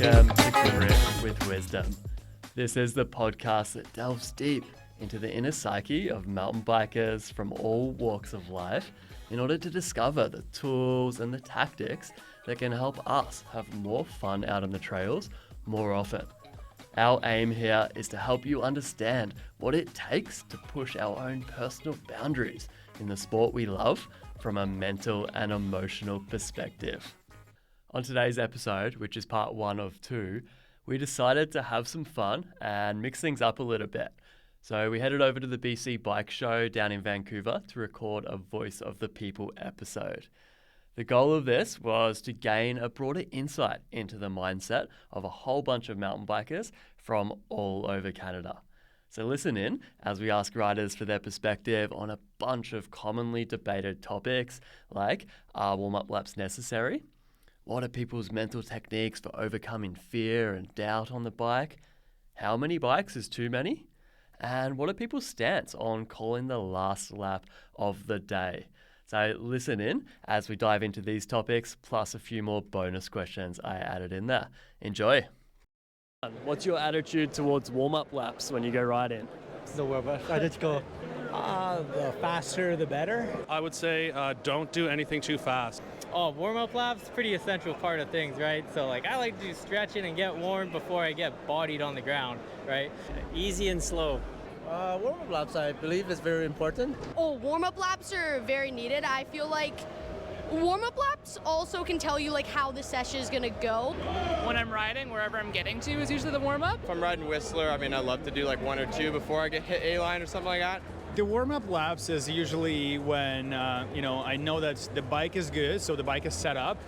Welcome to Grit with Wisdom. This is the podcast that delves deep into the inner psyche of mountain bikers from all walks of life in order to discover the tools and the tactics that can help us have more fun out on the trails more often. Our aim here is to help you understand what it takes to push our own personal boundaries in the sport we love from a mental and emotional perspective. On today's episode, which is part 1 of 2, we decided to have some fun and mix things up a little bit. So we headed over to the BC Bike Show down in Vancouver to record a Voice of the People episode. The goal of this was to gain a broader insight into the mindset of a whole bunch of mountain bikers from all over Canada. So listen in as we ask riders for their perspective on a bunch of commonly debated topics like, are warm-up laps necessary? What are people's mental techniques for overcoming fear and doubt on the bike? How many bikes is too many? And what are people's stance on calling the last lap of the day? So listen in as we dive into these topics, plus a few more bonus questions I added in there. Enjoy. What's your attitude towards warm-up laps when you go riding? The warm-up, I just go, the faster the better. I would say don't do anything too fast. Oh, warm-up laps, pretty essential part of things, right? So like I like to do stretching and get warm before I get bodied on the ground, right? Easy and slow. Warm-up laps, I believe, is very important. Oh, warm-up laps are very needed. I feel like warm-up laps also can tell you like how the session is gonna go. When I'm riding, wherever I'm getting to is usually the warm-up. If I'm riding Whistler, I love to do like 1 or 2 before I get hit A-line or something like that. The warm-up laps is usually when, I know that the bike is good, so the bike is set up,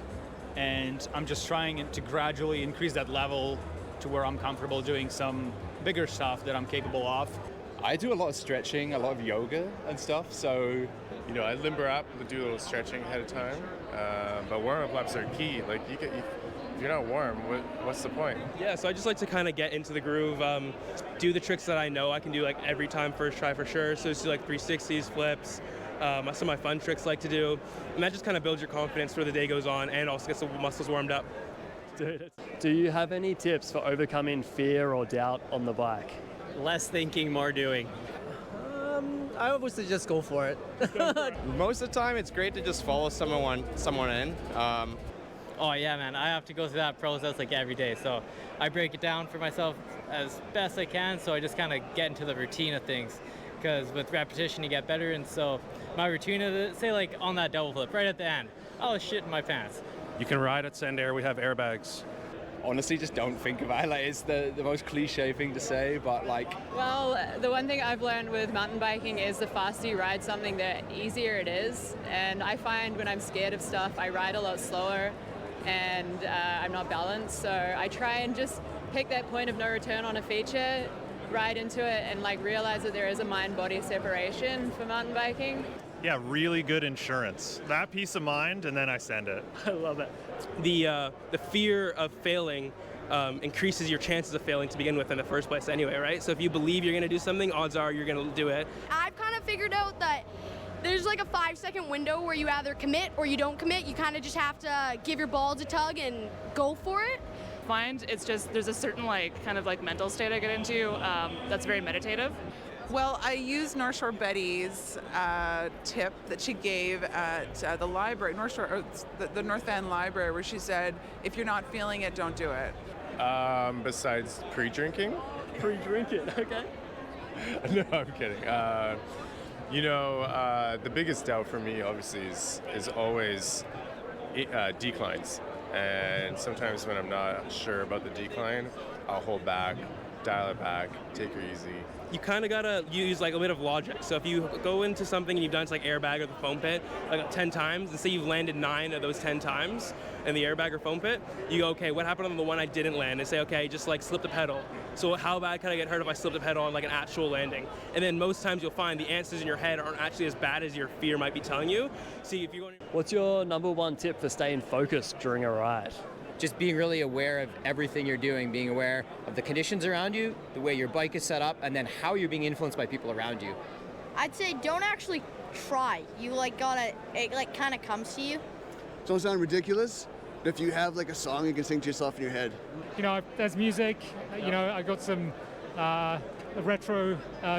and I'm just trying to gradually increase that level to where I'm comfortable doing some bigger stuff that I'm capable of. I do a lot of stretching, a lot of yoga and stuff, so I limber up to do a little stretching ahead of time. But warm-up laps are key. Like if you're not warm, what's the point? Yeah, so I just like to kind of get into the groove, do the tricks that I know I can do like every time, first try for sure. So just do like 360s, flips, some of my fun tricks I like to do. And that just kind of builds your confidence where the day goes on and also gets the muscles warmed up. Do you have any tips for overcoming fear or doubt on the bike? Less thinking, more doing. I would say just go for it. most of the time it's great to just follow someone in. Oh yeah, man, I have to go through that process like every day. So I break it down for myself as best I can. So I just kind of get into the routine of things, because with repetition you get better. And so my routine is, say like on that double flip right at the end, I'll shit in my pants. You can ride at Send Air. We have airbags. Honestly, just don't think about it. It's the most cliche thing to say, but Well, the one thing I've learned with mountain biking is the faster you ride something, the easier it is. And I find when I'm scared of stuff, I ride a lot slower and I'm not balanced. So I try and just pick that point of no return on a feature, ride into it, and realize that there is a mind-body separation for mountain biking. Yeah, really good insurance. That peace of mind, and then I send it. I love it. The fear of failing increases your chances of failing to begin with in the first place anyway, right? So if you believe you're going to do something, odds are you're going to do it. I've kind of figured out that there's like a 5-second window where you either commit or you don't commit. You kind of just have to give your balls a tug and go for it. Find it's just there's a certain mental state I get into that's very meditative. Well, I used North Shore Betty's tip that she gave at the library, the North Van Library, where she said, if you're not feeling it, don't do it. Besides pre-drinking? Pre-drinking, okay. No, I'm kidding. The biggest doubt for me, obviously, is always declines. And sometimes when I'm not sure about the decline, I'll hold back, dial it back, take her easy. You kind of got to use a bit of logic. So if you go into something and you've done airbag or the foam pit 10 times, and say you've landed 9 of those 10 times in the airbag or foam pit, you go, okay, what happened on the one I didn't land? And say, okay, just slip the pedal. So how bad can I get hurt if I slip the pedal on an actual landing? And then most times you'll find the answers in your head aren't actually as bad as your fear might be telling you. See, if you're going. What's your number 1 tip for staying focused during a ride? Just being really aware of everything you're doing, being aware of the conditions around you, the way your bike is set up, and then how you're being influenced by people around you. I'd say don't actually try. You gotta, it kind of comes to you. Don't sound ridiculous, If you have like a song you can sing to yourself in your head. You know, there's music. You know, I got some retro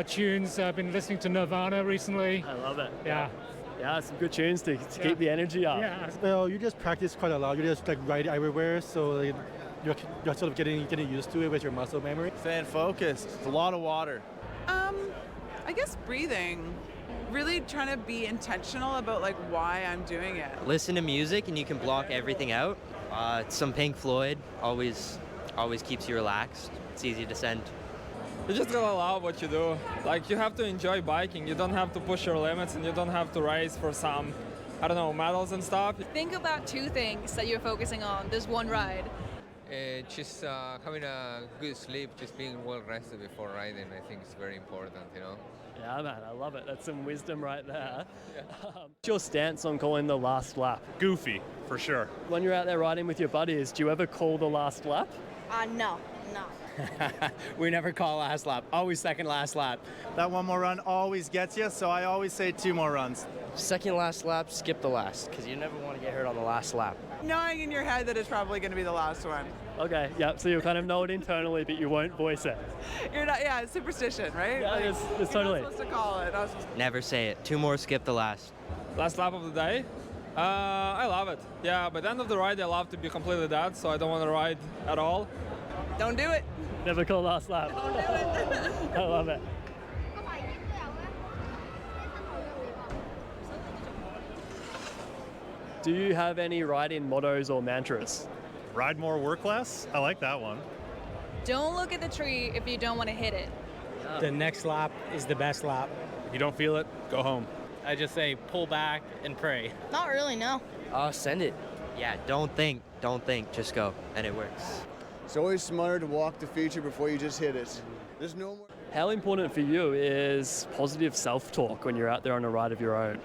tunes. I've been listening to Nirvana recently. I love it. Yeah. Yeah, some good tunes to keep the energy up. Yeah. Well, you just practice quite a lot. You just like ride everywhere, so like, you're sort of getting used to it with your muscle memory. Staying focused. It's a lot of water. I guess breathing. Really trying to be intentional about like why I'm doing it. Listen to music and you can block everything out. Some Pink Floyd always keeps you relaxed. It's easy to send. You just gotta love what you do. Like, you have to enjoy biking. You don't have to push your limits and you don't have to race for some, I don't know, medals and stuff. Think about two things that you're focusing on. There's one ride. Just having a good sleep, just being well rested before riding, I think is very important, you know. Yeah, man, I love it. That's some wisdom right there. What's your stance on calling the last lap? Goofy, for sure. When you're out there riding with your buddies, do you ever call the last lap? No. We never call last lap. Always second last lap. That one more run always gets you, so I always say 2 more runs. Second last lap, skip the last, because you never want to get hurt on the last lap. Knowing in your head that it's probably going to be the last one. Okay, yeah, so you kind of know it internally, but you won't voice it. You're not, yeah, it's superstition, right? Yeah, Like, it's totally. You're not supposed to call it. Never say it. 2 more, skip the last. Last lap of the day? I love it. Yeah, by the end of the ride, I love to be completely dead, so I don't want to ride at all. Don't do it. Never call last lap. Don't do it. I love it. Do you have any riding mottos or mantras? Ride more, work less. I like that one. Don't look at the tree if you don't want to hit it. The next lap is the best lap. If you don't feel it, go home. I just say pull back and pray. Not really, no. Send it. Yeah, don't think, just go, and it works. It's always smarter to walk the feature before you just hit it. There's no more. How important for you is positive self-talk when you're out there on a ride of your own?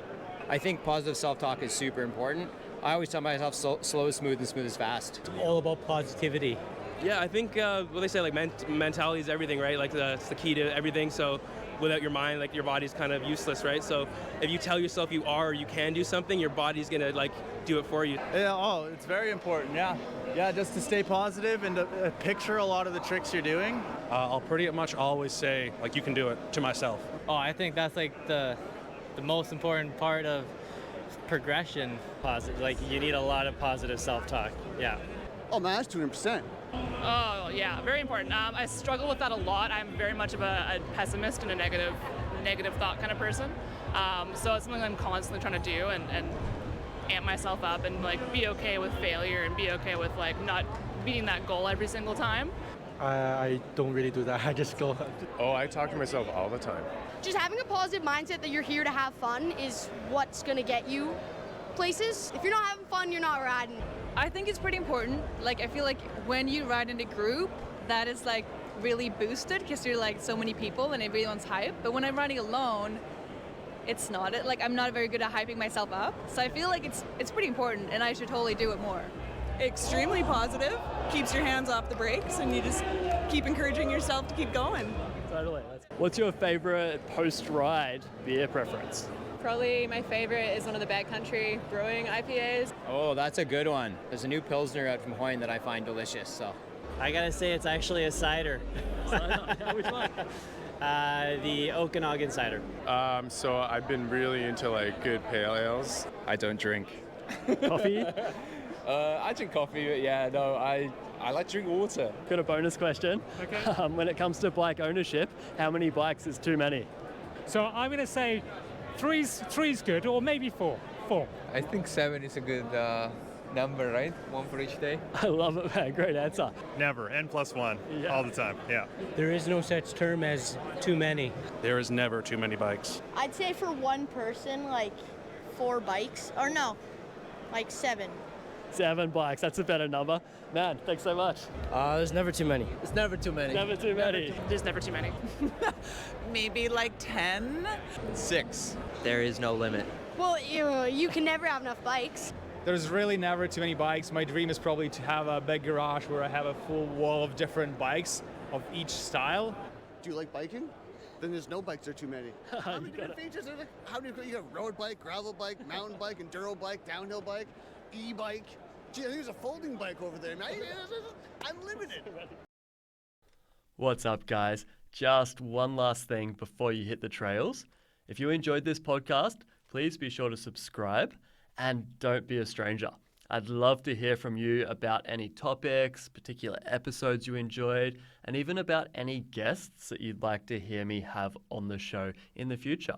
I think positive self-talk is super important. I always tell myself slow is smooth and smooth is fast. It's all about positivity. Yeah, I think what they say, like mentality is everything, right? Like it's the key to everything. So without your mind, like your body's kind of useless, right? So if you tell yourself you are or you can do something, your body's gonna like do it for you. Yeah, it's very important, yeah. Yeah, just to stay positive and to picture a lot of the tricks you're doing. I'll pretty much always say, like, you can do it to myself. Oh, I think that's like the most important part of progression. Positive, like you need a lot of positive self-talk. Yeah. Oh man, that's 200%. Oh yeah, very important. I struggle with that a lot. I'm very much of a pessimist and a negative thought kind of person. So it's something I'm constantly trying to do and amp myself up and like be okay with failure and be okay with like not beating that goal every single time. I don't really do that. I just go. Oh, I talk to myself all the time. Just having a positive mindset that you're here to have fun is what's gonna get you places. If you're not having fun, you're not riding. I think it's pretty important. Like, I feel like when you ride in a group, that is like really boosted because you're like so many people and everyone's hype. But when I'm riding alone, it's not. Like, I'm not very good at hyping myself up. So I feel like it's pretty important and I should totally do it more. Extremely positive, keeps your hands off the brakes and you just keep encouraging yourself to keep going. Totally. What's your favorite post-ride beer preference? Probably my favorite is one of the Backcountry Brewing IPAs. Oh, that's a good one. There's a new Pilsner out from Hoyne that I find delicious, so. I gotta say it's actually a cider. Which one? The Okanagan cider. So I've been really into like good pale ales. I don't drink. Coffee? I drink coffee, but yeah, no, I like to drink water. Got a bonus question. Okay. When it comes to bike ownership, how many bikes is too many? So I'm going to say three's good, or maybe four. I think 7 is a good number, right? 1 for each day. I love it, man. Great answer. Never. N+1. All the time. Yeah. There is no such term as too many. There is never too many bikes. I'd say for one person, like 4 bikes. Or no, like 7. 7 bikes. That's a better number. Man, thanks so much. There's never too many. It's never too many. Never too many. There's never too many. Maybe like 10. 6. There is no limit. Well, you can never have enough bikes. There's really never too many bikes. My dream is probably to have a big garage where I have a full wall of different bikes of each style. Do you like biking? Then there's no bikes, there are too many. How many different features are there? How do you have road bike, gravel bike, mountain bike, enduro bike, downhill bike, e-bike, Gee, I think there's a folding bike over there, man. I'm limited. What's up, guys? Just one last thing before you hit the trails. If you enjoyed this podcast, please be sure to subscribe and don't be a stranger. I'd love to hear from you about any topics, particular episodes you enjoyed, and even about any guests that you'd like to hear me have on the show in the future.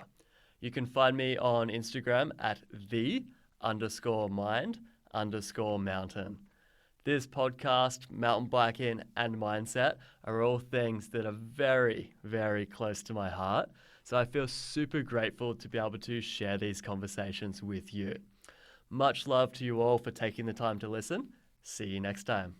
You can find me on Instagram at _mind_mountain. This podcast, mountain biking, and mindset are all things that are very, very close to my heart. So I feel super grateful to be able to share these conversations with you. Much love to you all for taking the time to listen. See you next time.